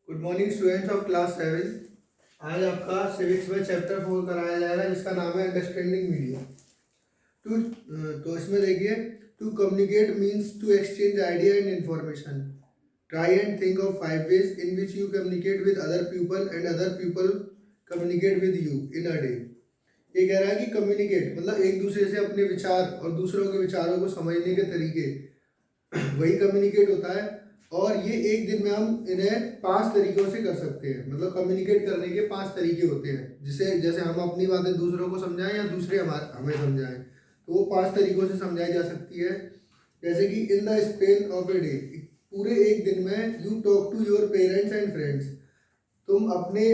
Good morning students of class 7। आज आपका civics में चैप्टर 4 कराया जाएगा जिसका नाम है अंडरस्टैंडिंग मीडिया। टू तो इसमें देखिए, to communicate means to exchange idea and information. Try and think of 5 ways in which you communicate with other people and other people communicate with you in a day। ये कह रहा है कि communicate मतलब एक दूसरे से अपने विचार और दूसरों के विचारों को समझने के तरीके वही कम्युनिकेट होता है। और ये एक दिन में हम इन्हें 5 तरीकों से कर सकते हैं। मतलब कम्युनिकेट करने के 5 तरीके होते हैं, जिसे जैसे हम अपनी बातें दूसरों को समझाएं या दूसरे हमें समझाएं, तो वो 5 तरीकों से समझाई जा सकती है। जैसे कि in the span of a day, पूरे एक दिन में you talk to your parents and friends, तुम अपने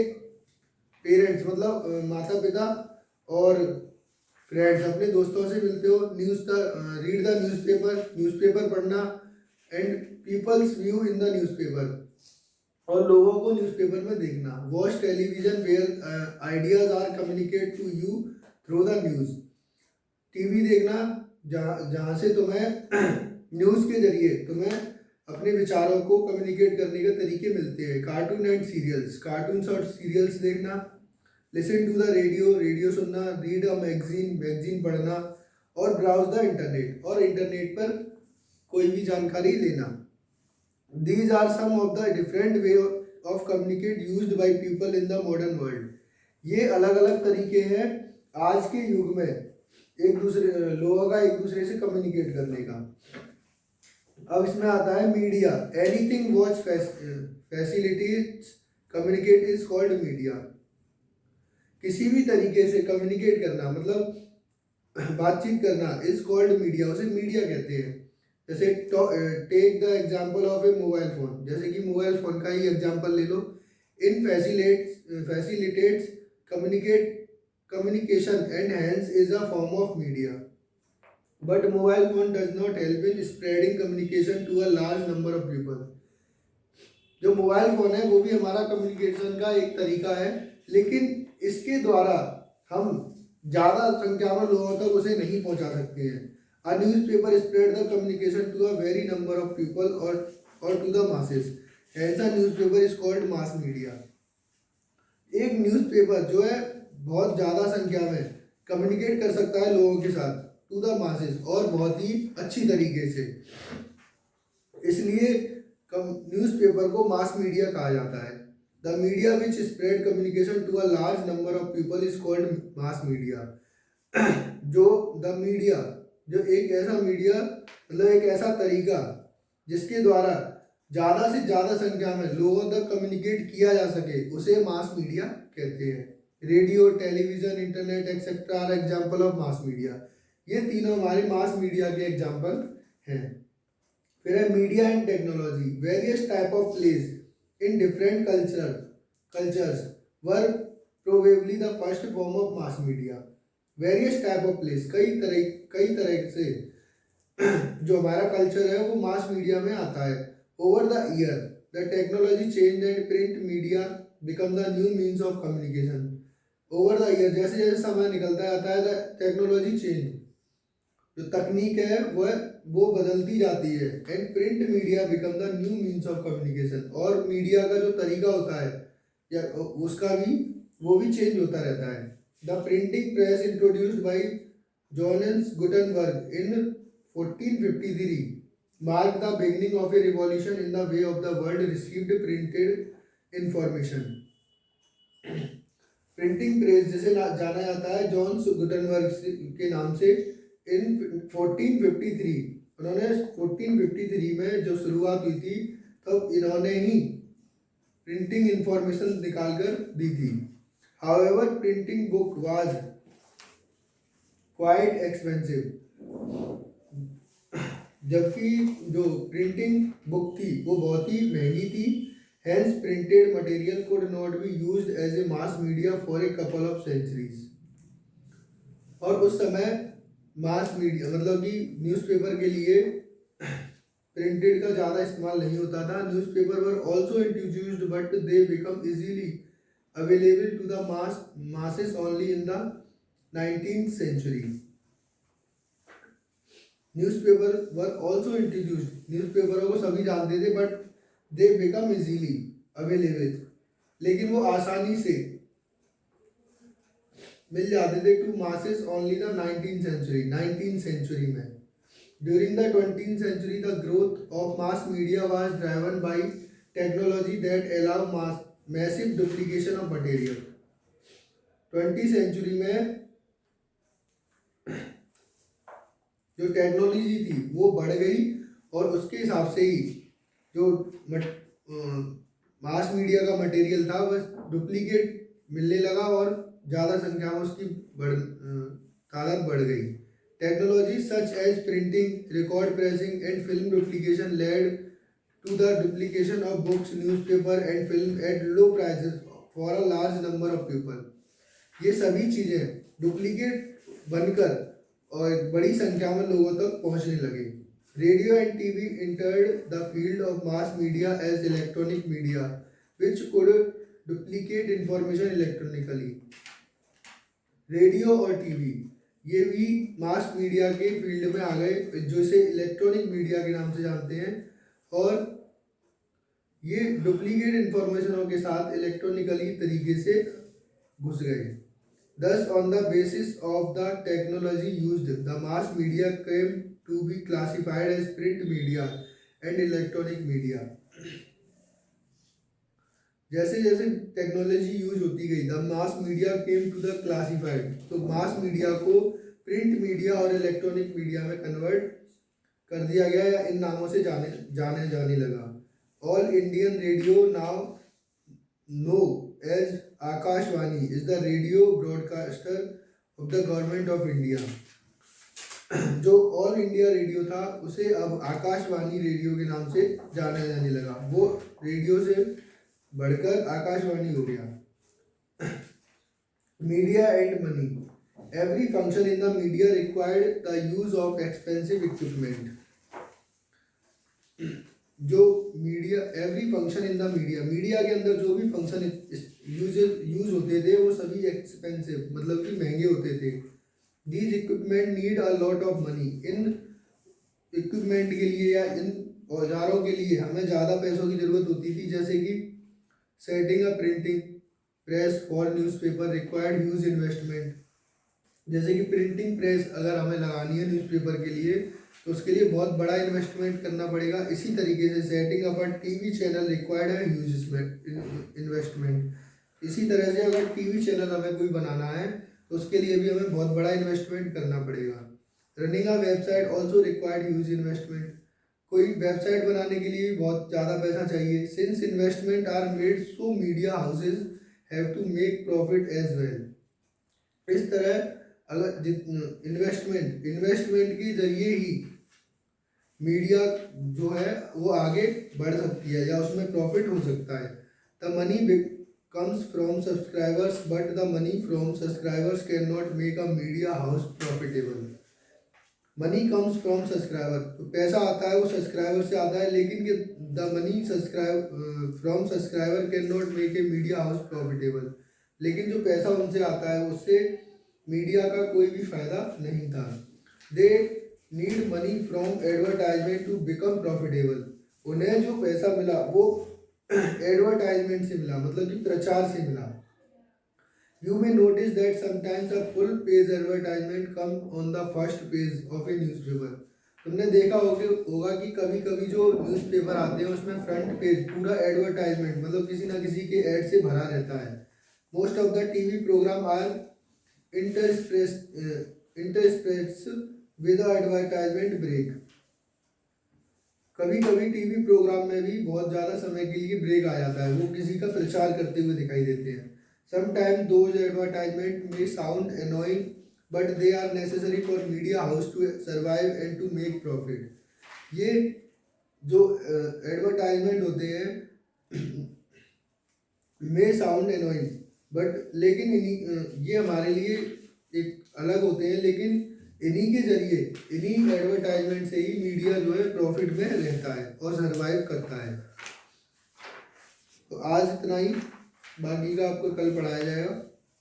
पेरेंट्स मतलब माता पिता और फ्रेंड्स अपने दोस्तों से मिलते हो। रीड द न्यूज़पेपर पढ़ना and peoples view in the newspaper, और लोगों को न्यूज़पेपर में देखना। Watch television where ideas are communicate to you through the news, TV देखना जहाँ से तुम्हें न्यूज़ के जरिए तुम्हें अपने विचारों को कम्युनिकेट करने के तरीके मिलते हैं। कार्टून एंड सीरियल्स, कार्टून्स और सीरियल्स देखना। लिसन टू द रेडियो सुनना। रीड अ मैगजीन पढ़ना। और ब्राउज द इंटरनेट, और इंटरनेट पर कोई भी जानकारी लेना। These are some of the different way of communicate used by people in the modern world। ये अलग अलग तरीके हैं आज के युग में लोगों का एक दूसरे से कम्युनिकेट करने का। अब इसमें आता है media. Anything watch facilities communicate is called media. किसी भी तरीके से कम्युनिकेट करना मतलब बातचीत करना इज कॉल्ड मीडिया, उसे मीडिया कहते हैं। जैसे take the example of a mobile phone, जैसे कि मोबाइल फ़ोन का ही एग्जाम्पल ले लो। In facilitates communication and hence is a form of media, but mobile phone does not help in spreading communication to a large number of people. जो mobile phone है वो भी हमारा कम्युनिकेशन का एक तरीका है, लेकिन इसके द्वारा हम ज़्यादा संख्या में लोगों तक उसे नहीं पहुंचा सकते हैं। A newspaper spread the communication to a very number of people or to the masses, hence a newspaper is called mass media। एक न्यूज़पेपर जो है बहुत ज़्यादा संख्या में कम्युनिकेट कर सकता है लोगों के साथ टू द मासेस, और बहुत ही अच्छी तरीके से, इसलिए न्यूज़पेपर को मास मीडिया कहा जाता है। The media which spread communication to a large number of people is called mass media. जो द मीडिया जो एक ऐसा मीडिया मतलब एक ऐसा तरीका जिसके द्वारा ज़्यादा से ज़्यादा संख्या में लोगों तक कम्युनिकेट किया जा सके, उसे मास मीडिया कहते हैं। Radio, television, internet etcetera are example of mass media. ये तीनों हमारे मास मीडिया के एग्जाम्पल हैं। फिर है media and technology. Various type of place in different cultures were probably the first form of mass media. Various type of place, कई तरह से जो हमारा कल्चर है वो मास मीडिया में आता है। Over the year the technology change and print media become the new means of communication. Over the year, जैसे जैसे समय निकलता जाता है द टेक्नोलॉजी चेंज, जो तकनीक है वो बदलती जाती है। And print media become the new means of communication, और मीडिया का जो तरीका होता है या उसका भी वो भी चेंज होता रहता है। The printing press introduced by Johannes Gutenberg in 1453 marked the beginning of a revolution in the way of the world received printed information। Printing press जिसे जाना जाता है जॉन गुटेनबर्ग के नाम से, इन 1453 उन्होंने 1453 में जो शुरुआत हुई थी तब इन्होंने ही प्रिंटिंग इंफॉर्मेशन निकाल कर दी थी। However, printing book was quite expensive। जबकि जो प्रिंटिंग बुक थी वो बहुत ही महंगी थी। Hence, printed material could not be used as a mass media for a couple of centuries। और उस समय मास मीडिया मतलब कि न्यूज़पेपर के लिए प्रिंटेड का ज़्यादा इस्तेमाल नहीं होता था। Newspaper were also introduced but they become easily available to the masses only in the 19th century। Newspaper were also introduced, न्यूज़पेपरों को सभी जानते थे but they become easily available, लेकिन वो आसानी से मिल जाते थे to masses only the 19th century में। During the 20th century the growth of mass media was driven by technology that allow massive duplication of material. 20th century में जो टेक्नोलॉजी थी वो बढ़ गई और उसके हिसाब से ही जो मास मीडिया का मटेरियल था वह डुप्लीकेट मिलने लगा और ज़्यादा संख्या में उसकी तादाद बढ़ गई। Technology such as printing, record pressing and film duplication led to the duplication of books, newspaper and film at low prices for a large number of people. ये सभी चीज़ें डुप्लीकेट बनकर और बड़ी संख्या में लोगों तक पहुंचने लगे। Radio and TV entered the field of mass media as electronic media which could duplicate information electronically। Radio और टीवी ये भी मास मीडिया के फील्ड में आ गए, जो इसे इलेक्ट्रॉनिक मीडिया के नाम से जानते हैं, और ये डुप्लीकेट इंफॉर्मेशनों के साथ इलेक्ट्रॉनिकली तरीके से घुस गए। Thus, on the basis of the technology used, the mass media came to be classified as print media and electronic media। जैसे जैसे टेक्नोलॉजी यूज होती गई, the mass media came to the classified, तो mass media को print media और electronic media में convert कर दिया गया या इन नामों से जाने लगा। All Indian radio now known as Akashvani is the radio broadcaster of the government of India. जो ऑल इंडिया रेडियो था उसे अब आकाशवाणी रेडियो के नाम से जाना जाने लगा, वो रेडियो से बढ़कर आकाशवाणी हो गया। Media and money, every function in the media required the use of expensive equipment. जो media every function in the media के अंदर जो भी फंक्शन यूज होते थे वो सभी एक्सपेंसिव, मतलब कि महंगे होते थे। These equipment need a lot of money. In equipment के लिए या इन औजारों के लिए हमें ज़्यादा पैसों की ज़रूरत होती थी, जैसे कि setting a printing press for newspaper required huge investment. जैसे कि प्रिंटिंग प्रेस अगर हमें लगानी है न्यूज़पेपर के लिए तो उसके लिए बहुत बड़ा इन्वेस्टमेंट करना पड़ेगा। इसी तरीके से setting up a TV channel required है ह्यूज इन्वेस्टमेंट। इसी तरह से अगर टीवी चैनल हमें कोई बनाना है तो उसके लिए भी हमें बहुत बड़ा इन्वेस्टमेंट करना पड़ेगा। Running a website also required huge investment. कोई वेबसाइट बनाने के लिए भी बहुत ज़्यादा पैसा चाहिए। Since investment are made so media houses have to make profit as well. इस तरह अगर इन्वेस्टमेंट के जरिए ही मीडिया जो है वो आगे बढ़ सकती है या उसमें प्रॉफिट हो सकता है। The money comes from subscribers but the money from subscribers cannot make a media house profitable। Money comes from subscriber, तो पैसा आता है वो सब्सक्राइबर से आता है, लेकिन कि the money from subscriber can not make a media house profitable. लेकिन जो पैसा उनसे आता है उससे मीडिया का कोई भी फायदा नहीं था। They need money from advertisement to become profitable. उन्हें जो पैसा मिला वो एडवर्टाइजमेंट से मिला, मतलब कि प्रचार से मिला। You may notice that sometimes a full page advertisement comes on the first page of a newspaper। तुमने देखा होगा कि कभी कभी जो न्यूज़पेपर आते हैं उसमें फ्रंट पेज पूरा एडवर्टाइजमेंट, मतलब किसी ना किसी के ऐड से भरा रहता है। Most of the TV programme are interspersed with advertisement break. कभी कभी टीवी प्रोग्राम में भी बहुत ज़्यादा समय के लिए ब्रेक आ जाता है, वो किसी का प्रचार करते हुए दिखाई देते हैं। Sometimes those advertisements may sound annoying, but they are necessary for media house to survive and to make profit। ये जो एडवर्टाइजमेंट होते हैं may sound annoying, but लेकिन ये हमारे लिए एक अलग होते हैं, लेकिन इन्हीं के जरिए इन्हीं एडवर्टाइजमेंट से ही मीडिया जो है प्रॉफिट में रहता है और सर्वाइव करता है। तो आज इतना ही, बाकी का आपको कल पढ़ाया जाएगा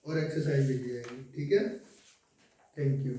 और एक्सरसाइज भी दी जाएगी। ठीक है, थैंक यू।